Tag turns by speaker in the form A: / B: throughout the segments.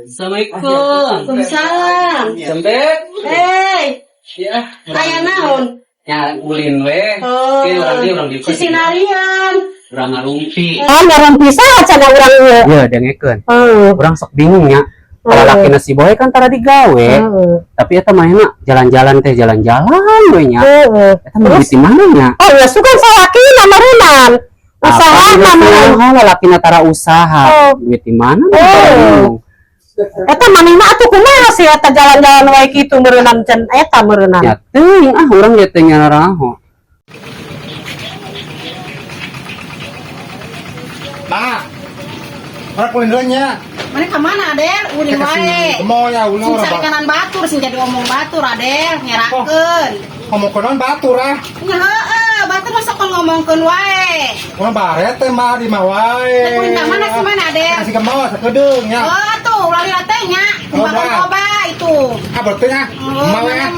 A: Assalamualaikum.
B: Waalaikumsalam.
A: Sembet. Ya.
B: Aya naon?
A: Ya ulin we.
B: Oh.
A: Ki orang di
B: Sisinarian.
A: urang ngarumpi.
B: Ngarumpi saha cenah urang ieu.
A: Ya dengekeun. Urang sok bingung nya. Kalau lakina si boy kan tara digawe. Tapi eta mahena jalan-jalan teh jalan-jalan we nya. Eta mah di mana nya?
B: Oh, ya sugan salakina meureunnan. Usaha mah
A: lakina tara usaha. Duit di mana?
B: eta manehna atuh kumaha sih eta jalan-jalan wae kitu meureunnan can eta meureunnan.
A: Ya teuing urang ge teh nyaraho.
C: Mak, mana kulindernya?
D: Mana kemana Adel? Udah wae.
C: Mau ya ulah
D: Sing
C: orang.
D: sarikanan batur sing jadi omong batur Adel nyerakeun.
C: Ngomong konon batur ah.
D: Nya heueuh, batur masa kon ngomongkeun wae.
C: Urang baret teh mah di mah wae.
D: Teh kuliah mana sih mana Adel?
C: Kasih ke mah sakedeung nya.
D: Oh tuh, lali teh nya. Kumaha coba itu.
C: Ah berarti nya. Mau ya.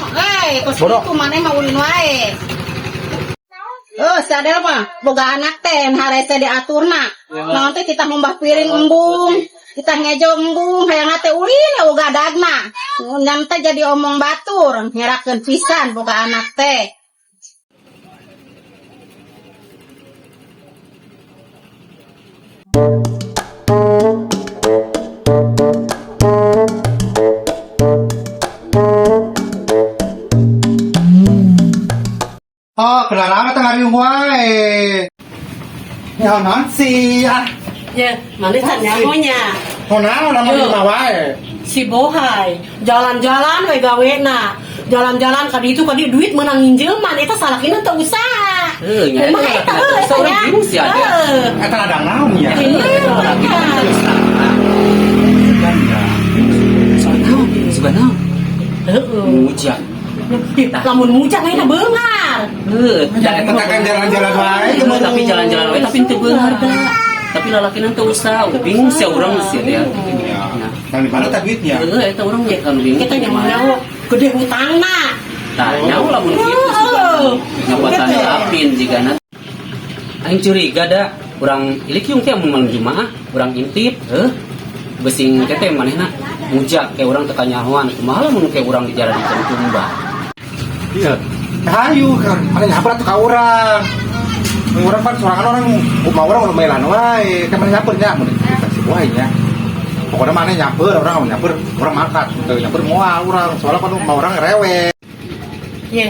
D: Kos itu maneh mah ulin wae. Si Adel mah boga anak teh harese diaturna. Naon teh kita ngombah piring embung. Kita ngejo embung hayang teh ulin ya boga dagna. Ngan teh jadi omong batur, ngerakeun pisan boga anak teh.
C: Oh, kenapa teh ngari wae? Ya non sih ah.
B: Ya, maneh can nyahonya.
C: Konaon nama di mah wae.
B: Si Bohai jalan-jalan we gawena. Jalan-jalan ka ditu ka dieu duit meunang nginjelman eta salakina teu usaha.
A: Nya eta seorang bingung sih ada.
C: Eta ladang naon ya?
A: Sebenarnya
B: Heeh.
A: mujak.
B: Lamun mujak ayeuna beungar.
C: Eta kan jalan-jalan wae.
A: Tapi jalan-jalan we tapi teu beungar da. Tapi lalakina teu usaha, bingung sih urang sih dia.
C: Kan di mana teh duitnya?
A: Eta urang nya kan bingung.
B: Kita nyaho gede hutangna.
A: Tanya lamun kitu ngapatan apin jigana. Aing curiga da urang ilik yung teh mun malam Jumaah, urang intip, besing teh manehna mujak ke urang teu kanyahoan. Kumaha lamun ke urang di jalan di Tumba. Iya.
C: Hayu kan, ada nyamper tuh ka urang. Urang kan sorangan orang, mau orang udah melan wae, kan mana nyamper nya, mun si wae nya. Pokoknya mana nyamper orang makan, tuh nyamper moal orang, soalnya kan mau orang rewe.
B: Ye,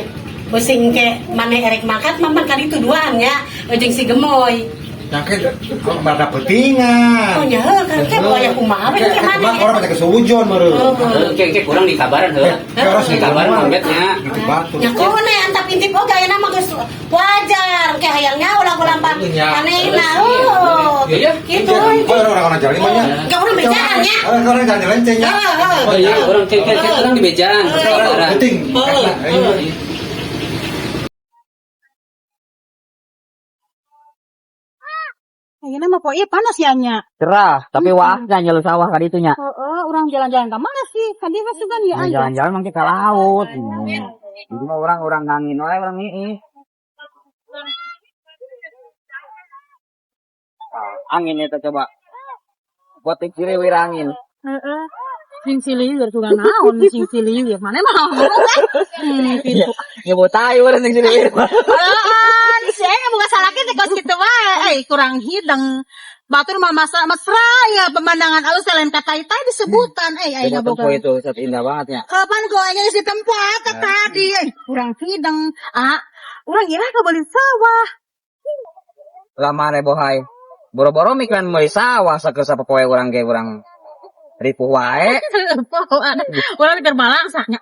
B: besing ke maneh erek makan maman ka ditu duaan nya, jeung si Gemoy.
C: Yang ke mana pentingan.
B: Oh nya heuh kan ke boya kumaha we ke maneh.
C: Orang banyak kesujon baru.
A: Ke kurang dikabaran heuh.
C: Harus
A: Dikabaran mambetnya.
C: Gitu batu.
B: Ya kone antap intip oge ayeuna mah geus wajar ke hayangnya ulang-ulang manehna. Oh. Kitu.
C: Orang jalan mah nya.
B: Ka urang bejaan nya.
C: Orang jalan nya.
A: Oh iya, orang ke orang di bejaan.
C: Penting.
D: Ayeuna mah poe panas ya nya.
E: Cerah, tapi wah nyel sawah ka ditu nya.
D: Urang jalan-jalan ka mana sih? Ka dieu sugan ya
E: Jalan-jalan mangke ka laut. Jadi mah orang ngangin wae urang ieu. Angin eta coba. Botik ciriwir angin.
D: Heeh. Sing siliwir sugan naon sing siliwir. Mane mah gitu.
E: Nyebut ayu urang sing ciriwir.
D: Heeh, saya bukan salah kita kos gitu wae. Kurang hidang. Batur mah mesra ya pemandangan alus selain kata itu disebutan. Aing
E: Tempo
D: boga.
E: itu set indah banget ya.
D: Kapan kau aja si tempat tadi? Kurang hidang. Urang ira ka beli sawah.
E: Lama re bohai. Boro-boro mikran meuli sawah sakeus sapoe urang ge urang ripuh wae.
D: Urang keur balangsaknya.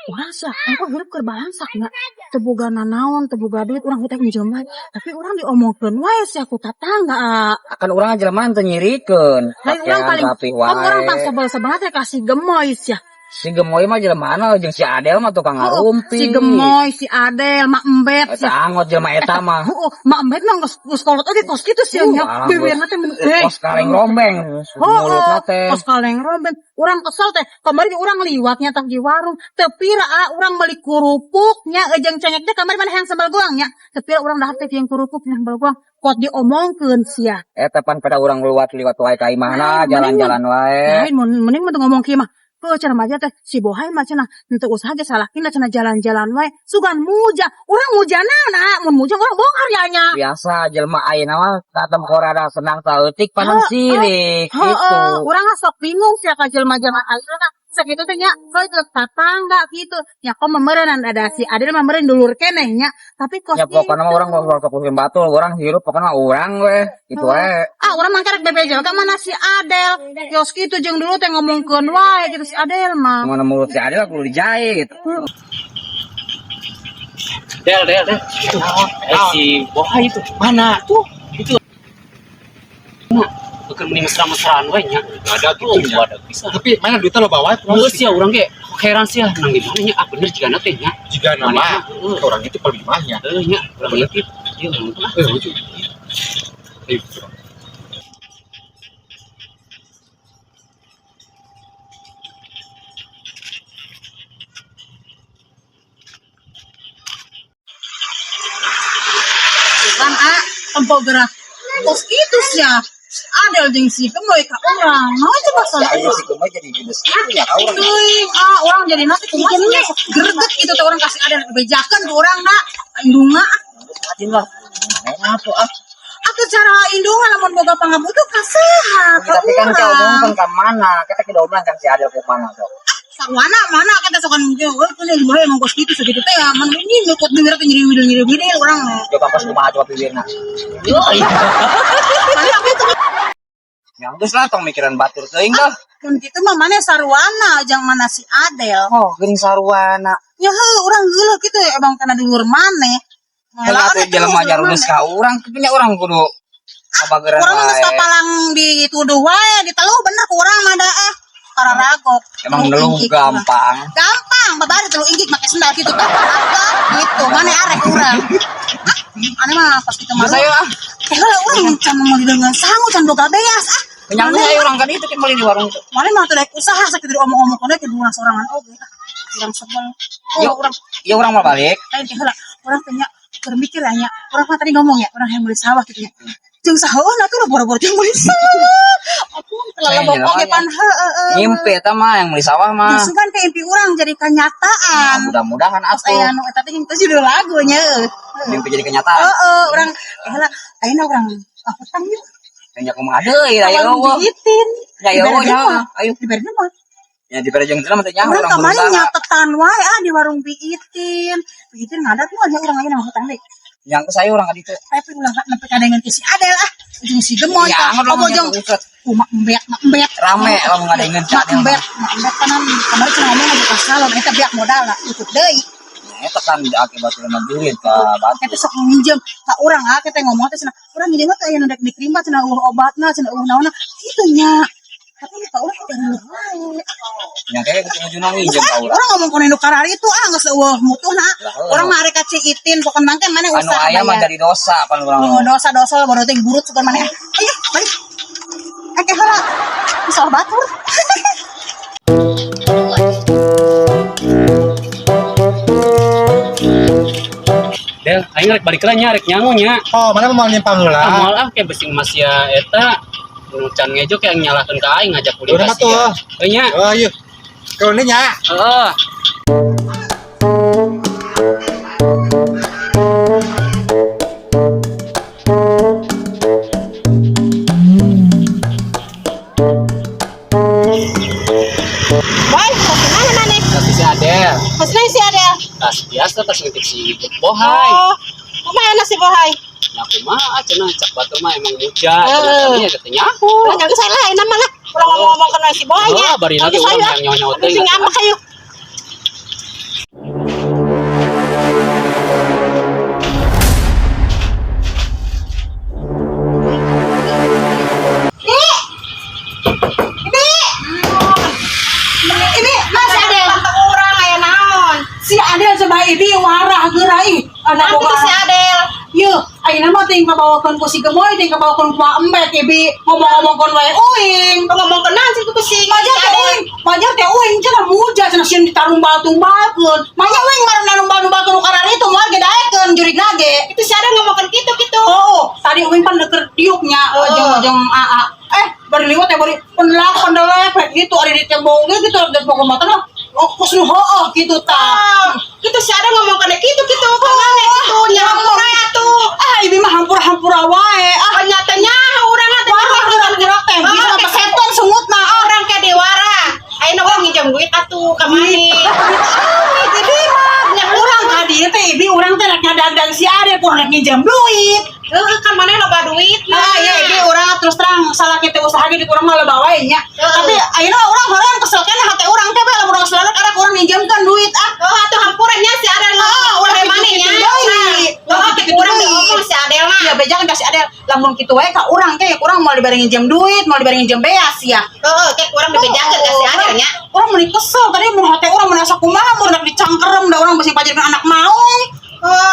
D: Urang sah, engko hirup keur balangsaknya. Teu boga nanaon, teu boga duit, urang hutang minjem wae. Tapi urang diomongkeun wae sia ku tatangga.
E: Kan urang jelema teu nyirikeun.
D: Lain urang paling
E: rapih wae.
D: urang tang sebel-sebel teh kasih gemoy sia.
E: Si Gemoy mah jelema mana jeung si Adel mah tukang ngarumpi.
D: Si Gemoy, si Adel, Mak Embet, si
E: Eta angot jelema eta mah.
D: Mak Embet mah geus kolot oge kos kitu sia nya. Bibirna teh
E: Kos kaleng rombeng. Mulutna teh.
D: Kos kaleng rombeng. Urang kesel teh, kamari urang liwatnya tah di warung. Teu pira urang beli kerupuknya jeung cengek teh kamari mana yang sambal goang nya. Teu pira urang dahar teh yang kerupuk yang sambal goang. Kot diomongkeun sia.
E: Eta pan pada urang liwat wae ka imahna, jalan-jalan wae.
D: Lain mending mah ngomong kieu mah. Kau cenah mah teh si Bohai mah cenah henteu usaha ge salakina cenah jalan-jalan wae. Sugan muja, urang mujana mun muja urang bongkar ya nya.
E: Biasa jelema ayeuna mah katem korada senang saeutik panon sirik gitu.
D: Urang sok bingung sia ka jelema-jelema ayeuna. Sakitu teh nya, kau itu tatangga gitu. Ya kok memeureun ada si Adel mah meureun dulur keneh nya. Tapi kos
E: Ya pokoknya mah urang sok kusim batul, urang hirup pokoknya mah urang we. Gitu wae.
D: urang mah karek bebejel ka mana si Adel. Kios kitu jeung dulu teh ngomongkeun wae gitu si Adel mah.
E: Mana mulut si Adel kudu dijae gitu.
A: Del. Si Bohai itu mana tuh? Itu. Nah, bukan mending mesra-mesraan we nya.
C: Ada tuh
A: Ada bisa.
C: tapi mana duitnya lo bawa
A: Terus ya orang ge heran sih nang di mana nya bener jigana teh nya.
C: jika nama orang itu paling banyak
A: Nya urang ieu ieu
C: lucu
D: Kan tempo gerak kos kitu sia. Adel jeung si Gemoy ka urang. Mau coba
E: Ayo si Gemoy jadi gedes ya ka urang.
D: Teuing, orang jadi nanti kumaha greget gitu teh orang kasih Adel bejakeun ke urang da. Indunga.
E: Ajin lah. Apa
D: Atuh cara indungan lamun boga pangabutuh kasehat.
E: Tapi kan kita omongkeun ka mana? Kita kudu omong kan si Adel ke mana sok.
D: Sarwana mana kita sokan mungkin ini boleh emang kos gitu segitu teh ya man ini nyukut bibir teh nyiri urang.
E: Coba pas kumaha coba pilihna.
A: Yo iya.
E: Yang geus lah tong mikiran batur teuing dah.
D: Mun kitu mah mana sarwana jeung mana si Adel.
E: Oh, geuning sarwana.
D: Ya heuh urang geuleuh kitu emang kana dulur maneh.
E: Kalau atuh jelema nyaruneus ka urang, punya urang kudu kabageran
D: Urang geus
E: wae.
D: kapalang dituduh wae, diteluh bener ku urang mah da kararagok.
E: Emang neluh gampang.
D: Gampang, babari telu inggik make sendal kitu tah. Gitu, mane arek urang. Ane mah pas kitu mah.
E: Saya
D: Heula urang can mau didengar sangu can boga beas
E: Penyang saya urang ka ditu mali di warung.
D: Mane mah teu daek usaha sakitu omong-omong kone ke dua sorangan oge. Urang sebel.
E: Ya urang mah balik.
D: Lain teh heula, urang teh nya keur mikir nya. Urang mah tadi ngomong ya, urang yang beli sawah kitu nya. Jeung sahauna tuh boro-boro jeung beli sawah. Aku telah lebok oge pan heueuh.
E: Ngimpi eta mah yang beli sawah mah.
D: Sugan ke impi urang jadi kenyataan.
E: Mudah-mudahan
D: Pas
E: atuh
D: aya nu eta teh geus judul lagunya.
E: mimpi jadi kenyataan.
D: Urang heula ayeuna urang apetan yeuh.
E: Nya kumaha deui aya eueuh.
D: Diitin.
E: Ya eueuh nya. Ayo
D: Diberi mah.
E: ya dibere jeung teh mah teh nya
D: Urang
E: urang
D: kamari
E: berusaha.
D: nyatetan wae di warung Piitin. Piitin ngadat mah nya urang ayeuna hutang deui.
E: Yang ke saya urang ka ditu.
D: Tapi ulah nepi kadengan ke si Adel jeung si Gemoy
E: Ya anggot
D: opo
E: lah
D: jeung
E: uset.
D: Mak embet
E: Rame lamun ngadengeun
D: Mak embet kanan kamari cenah ngomong lagi ka salon eta biak modalna tutup deui.
E: Eta kan akibatna duit ka batu.
D: Eta sok minjem ka urang kita ngomong teh cenah urang ngideung teh aya nu dek diterima cenah obatna cenah naonna kitu nya. Tapi ka urang teh wae.
E: Yang kayak ujung-ujungna minjem ka urang.
D: Orang ngomong kono nu karari itu geus eueuh mutuhna. Urang mah arek kaciitin pokon mangke mana
E: Anu
D: usaha
E: aya mah jadi dosa pan urang.
D: Oh, dosa-dosa baru teh burut sugan mana. Ayo, balik. Oke, heula. Bisa batur.
A: Del, aing rek balik lah nya rek nyangu nya.
C: oh mana mau nyimpang heula
A: Moal kayak besing Mas ya eta nu can ngejo kayak nyalahkeun ka aing ngajak kuliah
C: Udah mah tuh.
A: nya.
C: oh iya kalau ini nya
A: Heeh.
D: Boy, mana mana?
A: Tapi si Adel,
D: Pasna si Adel.
A: tas biasa tas ngetik si Bohai.
D: Oh, kumaha si Bohai?
A: Nya kumaha cenah cak batur mah emang muja. Cenah katanya aku.
D: Urang jangan saya lain nama lah. Urang ngomong kana si Bohai nya.
A: Oh, bari lagi urang yang nyawa-nyawa teh.
D: Sing ngambek hayu. Ini masih ada
B: ting kabawakan ko si Gamoy, ting kabawakan ko maembet, ibi ngomong-ngomong kon wae uing.
D: Ngomong kenan sih tuh pusing.
B: Majar teh uing cenah muja cenah sieun ditarumbal-tumbalkeun. Manya uing marang nanumbal-numbalkeun karena itu moal gedaekeun jurig nage.
D: Itu si ada ngomongkan gitu.
B: Oh, tadi uing pan deket diuknya jeung AA. Bari liwat teh bari pendelek gitu ada di tembok gitu dan pokok mata nah. Oh, kusnu heueuh gitu tah.
D: Itu si ada ngomongkan gitu. Kemana gitu? Nyampura ya tuh.
B: Ibi mah hampura-hampura wae.
D: Nyatanya orang ada
B: Wah, gerak teh. Bisa apa setan sungut mah.
D: orang kayak dewara. Ayo orang nginjam duit atuh kemana?
B: Jadi mah urang tadi teh ibi urang teh rek ngadang si Ade pun rek nginjam duit.
D: Kan mana loba duit
B: Nah, ya ibi urang terus terang salah kita usaha ge di urang mah loba wae nya. Tapi ayeuna urang horeang kesel keneh hate urang teh bae lamun urang selalu karek urang minjamkeun duit
D: atuh hampurannya si ada ngomong
B: urang
D: mana nya?
B: kitu
D: Urang
B: deui.
D: diomong si Adel mah.
B: Ya bejangan kasih Adel lamun kitu wae ka urang teh urang mau dibari nginjem duit, mau dibari nginjem beas ya.
D: Kayak kurang dibejakeun ka si Adel nya.
B: Orang meni kesel tadi mun hate urang merasa kumaha mun rek dicangkerem da urang beusi pajarkeun anak maung.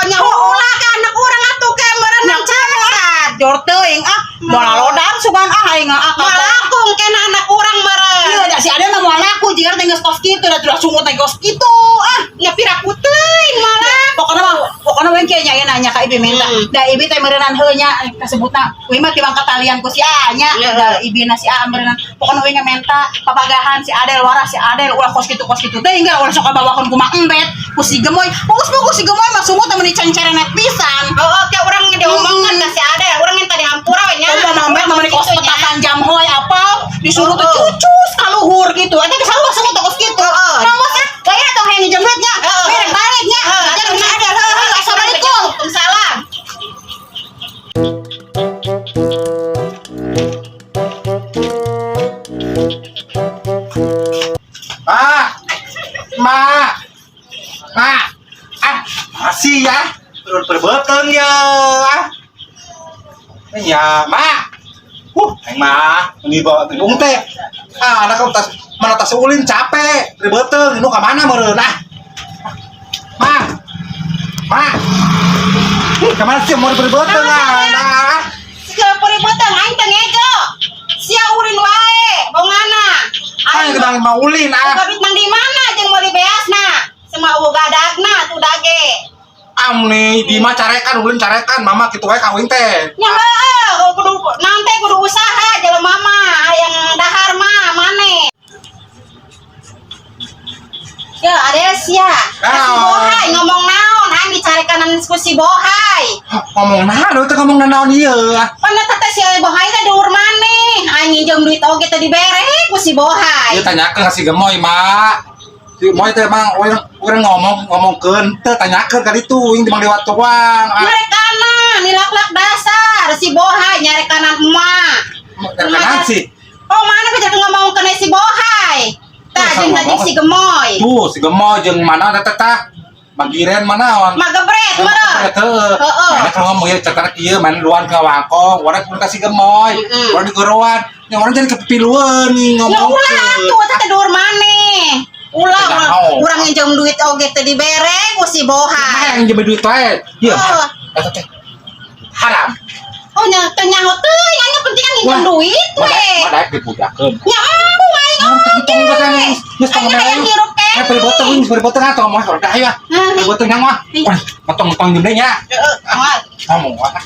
D: Nyawa ulah ka anak urang atuh ke merenang cangkat.
B: Jor teuing moal lodan sugan aing
D: Malakung kena anak urang meureun.
B: Iya, da si Adel mah moal laku jika teh geus kos kitu da tulah sungut teh kos kitu.
D: Nya piraku teuing malah.
B: Pokona we kieu nya nanya ka ibi minta. Da ibi teh meureunnan heuh nya kasebutna we mah tibang katalian ku si A nya. Da ibina si A meureunnan. Pokona we minta papagahan si Adel waras si Adel ulah kos kitu teh hingga ulah sok kabawakeun ku Mak Embet ku si Gemoy. Bagus si Gemoy mah sungut teh meuni cencerenet pisan.
D: Kayak urang diomongkeun ka si Adel. Urang yang tadi hampura we nya.
B: Mak Embet mah meuni kos petasan jam hoy apa disuruh teh cucus kaluhur gitu. Eta geus salah sungut teh kos kitu. Mangos gaya tong hayang nginjem duit nya. Merek balik nya. Jadi si Adel assalamualaikum.
D: Waalaikumsalam.
C: Masih ya turun perbeton ya ya ini bawa tenggung teh anak kau tas mana tas ulin capek perbeton nu kemana meureun kemana sih mau perbeton
D: Segala peributan aing teh ngejo. Sia ulin wae, bongana.
C: aing kedang mau ulin
D: Gabit mang di mana jeung meuli beasna? Semua gadagna tuh dage.
C: amni di mah carekan ulin carekan mama kitu wae kawin teh
D: Nya heueuh, kudu nanti kudu usaha jelema mah hayang dahar mah maneh. Ya, ada sia. Si Bohai ngomong naon, aing dicarekanan ku si Bohai.
C: ngomong naon teh ngomong naon ieu
D: Panda teh si Bohai teh dhuwur maneh. Aing nginjem duit oge teh dibere ku si Bohai.
C: ieu tanyakeun ka si Gemoy mak si Gemoy teh emang urang ngomongkeun teh tanyakeun ka ditu ing dimang lewat doang
D: Nyarekana, nilak-lak dasar si Bohai nyarekanan emak.
C: Kanan sih
D: Oh, mana bisa ngomong kena si Bohai? Tadi si Gemoy.
C: tuh si Gemoy jeung mana teh Magiren manaon
D: Magebret meureun.
C: heeh mana kalau ngomong ya cetak ieu main luan ka wangkong urang kudu ka si Gemoy urang digorowan nya urang jadi kepilueun
D: Ya
C: ngomong
D: ulah tuh teh dhuwur maneh. Ulah urang nginjem duit oge teh dibere ku si Bohai.
C: yang jadi duit wae ieu eta teh haram
D: Oh nya teh nyaho teuing anya penting nginjem duit we.
C: Madaek dipujakeun
D: Nya embung aing oge. Anya hayang hirup keneh.
C: Peribotong atau ngomong sorga ayo. Peribotong yang mah. Potong-potong gede nya.
D: Heeh, awas.
C: Ngomong apa?